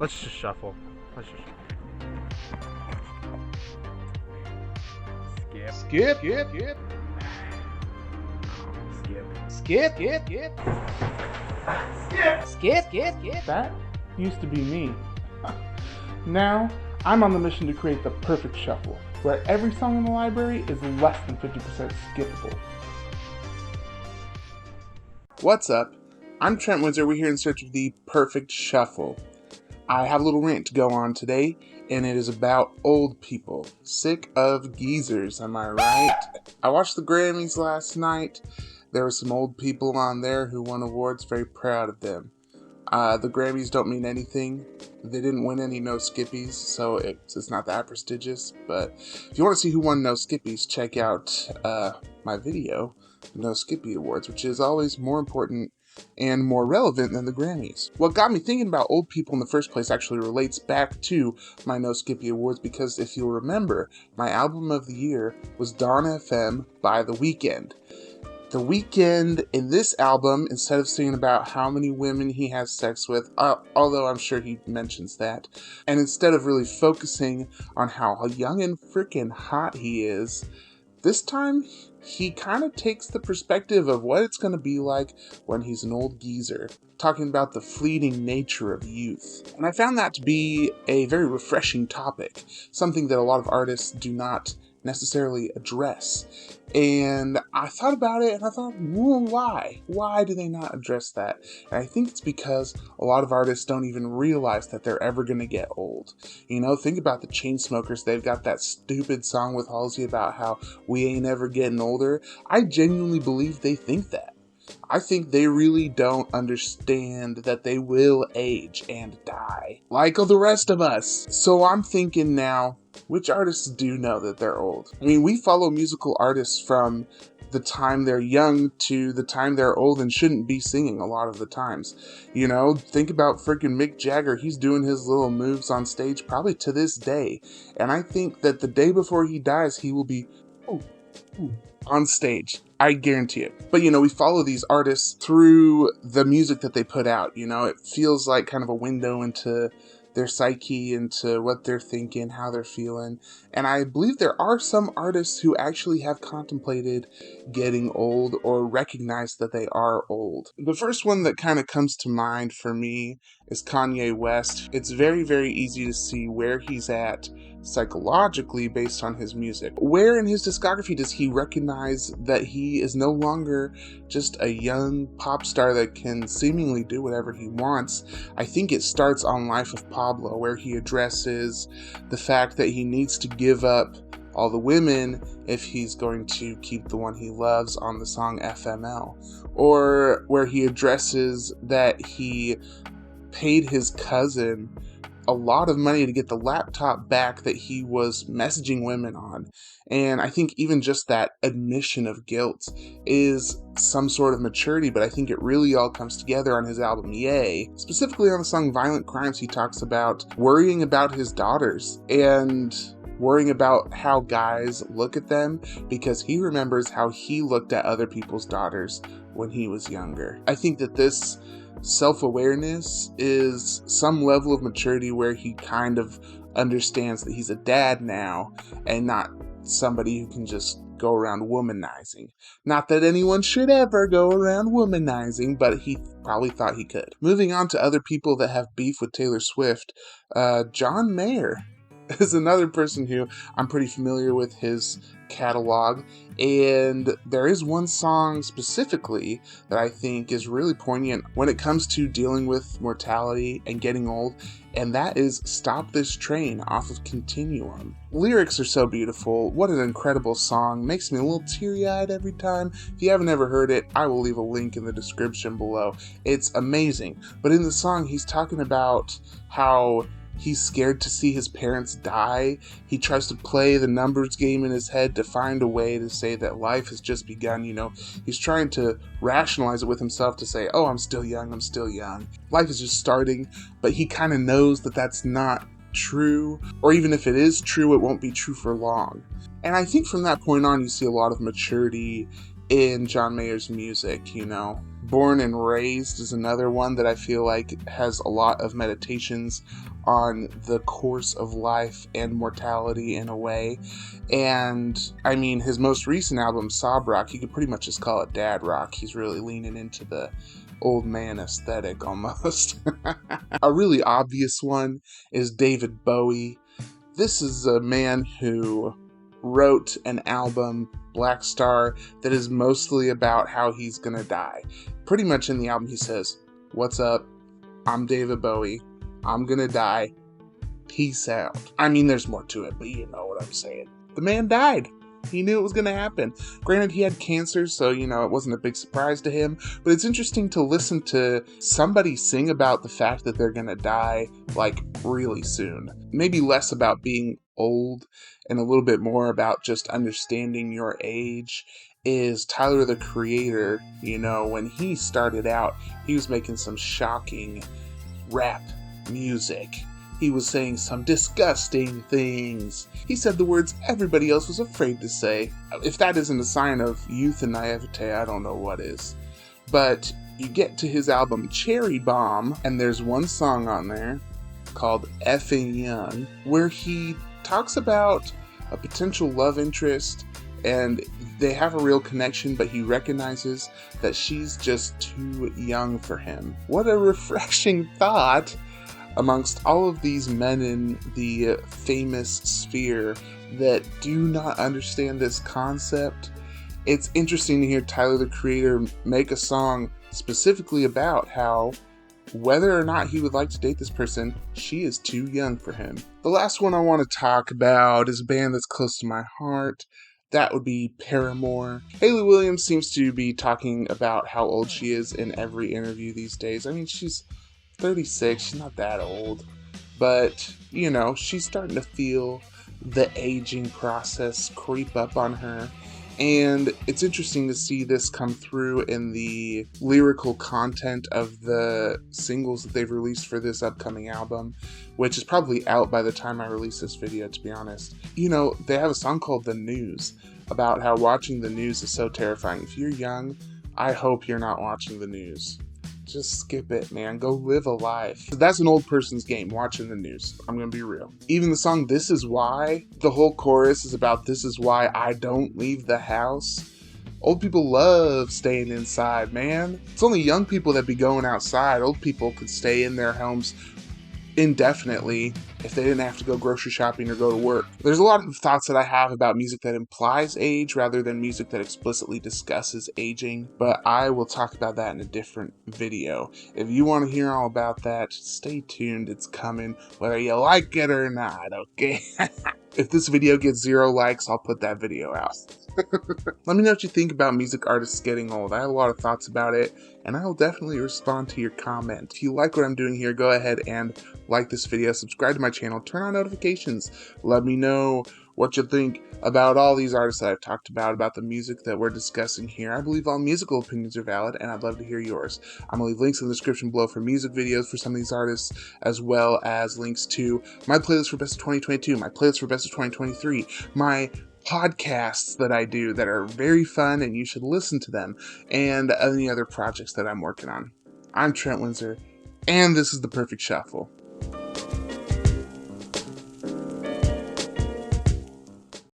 Let's just shuffle. Let's just. Skip. Skip, skip, skip. Skip. Skip, skip, skip. Skip, skip, skip. That used to be me. Now, I'm on the mission to create the perfect shuffle, where every song in the library is less than 50% skippable. What's up? I'm Trent Windsor. We're here in search of the perfect shuffle. I have a little rant to go on today, and it is about old people. Sick of geezers, am I right? I watched the Grammys last night. There were some old people on there who won awards, very proud of them. The Grammys don't mean anything. They didn't win any No Skippies, so it's not that prestigious. But if you want to see who won No Skippies, check out my video, No Skippy Awards, which is always more important and more relevant than the Grammys. What got me thinking about old people in the first place actually relates back to my No Skippy Awards, because if you'll remember, my album of the year was Dawn FM by The Weeknd. The Weeknd in this album, instead of singing about how many women he has sex with, although I'm sure he mentions that, and instead of really focusing on how young and freaking hot he is, this time he kind of takes the perspective of what it's going to be like when he's an old geezer, talking about the fleeting nature of youth. And I found that to be a very refreshing topic, something that a lot of artists do not necessarily address. And I thought about it and I thought, well, why? Why do they not address that? And I think it's because a lot of artists don't even realize that they're ever going to get old. You know, think about the Chainsmokers. They've got that stupid song with Halsey about how we ain't ever getting older. I genuinely believe they think that. I think they really don't understand that they will age and die, like all the rest of us. So I'm thinking now, which artists do know that they're old? I mean, we follow musical artists from the time they're young to the time they're old and shouldn't be singing a lot of the times. You know, think about freaking Mick Jagger. He's doing his little moves on stage probably to this day. And I think that the day before he dies, he will be on stage. I guarantee it. But, you know, we follow these artists through the music that they put out. You know, it feels like kind of a window into their psyche, into what they're thinking, how they're feeling. And I believe there are some artists who actually have contemplated getting old or recognize that they are old. The first one that kind of comes to mind for me is Kanye West. It's very, very easy to see where he's at psychologically based on his music. Where in his discography does he recognize that he is no longer just a young pop star that can seemingly do whatever he wants? I think it starts on Life of Pablo, where he addresses the fact that he needs to give up all the women if he's going to keep the one he loves on the song FML. Or where he addresses that he paid his cousin a lot of money to get the laptop back that he was messaging women on. And I think even just that admission of guilt is some sort of maturity, but I think it really all comes together on his album Yay. Specifically on the song Violent Crimes, he talks about worrying about his daughters and worrying about how guys look at them, because he remembers how he looked at other people's daughters when he was younger. I think that this self-awareness is some level of maturity where he kind of understands that he's a dad now and not somebody who can just go around womanizing. Not that anyone should ever go around womanizing, but he probably thought he could. Moving on to other people that have beef with Taylor Swift, John Mayer is another person who I'm pretty familiar with his catalog, and there is one song specifically that I think is really poignant when it comes to dealing with mortality and getting old, and that is Stop This Train off of Continuum. Lyrics are so beautiful. What an incredible song. Makes me a little teary-eyed every time. If you haven't ever heard it, I will leave a link in the description below. It's amazing. But in the song, he's talking about how he's scared to see his parents die. He tries to play the numbers game in his head to find a way to say that life has just begun, you know. He's trying to rationalize it with himself to say, oh, I'm still young. Life is just starting, but he kind of knows that that's not true, or even if it is true, it won't be true for long. And I think from that point on, you see a lot of maturity in John Mayer's music, you know. Born and Raised is another one that I feel like has a lot of meditations on the course of life and mortality in a way. And I mean, his most recent album, Sob Rock, you could pretty much just call it dad rock. He's really leaning into the old man aesthetic almost. A really obvious one is David Bowie. This is a man who wrote an album, Black Star, that is mostly about how he's gonna die. Pretty much in the album he says, "What's up? I'm David Bowie. I'm gonna die. Peace out." I mean, there's more to it, but you know what I'm saying. The man died. He knew it was going to happen. Granted, he had cancer, so, it wasn't a big surprise to him. But it's interesting to listen to somebody sing about the fact that they're going to die, really soon. Maybe less about being old and a little bit more about just understanding your age. Is Tyler, the Creator. When he started out, he was making some shocking rap music. He was saying some disgusting things. He said the words everybody else was afraid to say. If that isn't a sign of youth and naivete, I don't know what is. But you get to his album Cherry Bomb, and there's one song on there called Effing Young, where he talks about a potential love interest, and they have a real connection, but he recognizes that she's just too young for him. What a refreshing thought amongst all of these men in the famous sphere that do not understand this concept. It's interesting to hear Tyler, the Creator, make a song specifically about how, whether or not he would like to date this person, she is too young for him. The last one I want to talk about is a band that's close to my heart. That would be Paramore. Hayley Williams seems to be talking about how old she is in every interview these days. I mean, she's 36, she's not that old, but she's starting to feel the aging process creep up on her, and it's interesting to see this come through in the lyrical content of the singles that they've released for this upcoming album, which is probably out by the time I release this video, to be honest. They have a song called The News about how watching the news is so terrifying. If you're young, I hope you're not watching the news. Just skip it, man. Go live a life. That's an old person's game, watching the news. I'm gonna be real. Even the song This Is Why, the whole chorus is about this is why I don't leave the house. Old people love staying inside, man. It's only young people that be going outside. Old people could stay in their homes indefinitely if they didn't have to go grocery shopping or go to work. There's a lot of thoughts that I have about music that implies age rather than music that explicitly discusses aging, but I will talk about that in a different video. If you want to hear all about that, stay tuned. It's coming, whether you like it or not, okay? If this video gets 0 likes, I'll put that video out. Let me know what you think about music artists getting old. I have a lot of thoughts about it, and I will definitely respond to your comment. If you like what I'm doing here, go ahead and like this video, subscribe to my channel, turn on notifications. Let me know what you think about all these artists that I've talked about the music that we're discussing here. I believe all musical opinions are valid, and I'd love to hear yours. I'm going to leave links in the description below for music videos for some of these artists, as well as links to my playlist for Best of 2022, my playlist for Best of 2023, my podcasts that I do that are very fun and you should listen to them, and any other projects that I'm working on. I'm Trent Windsor, and this is The Perfect Shuffle.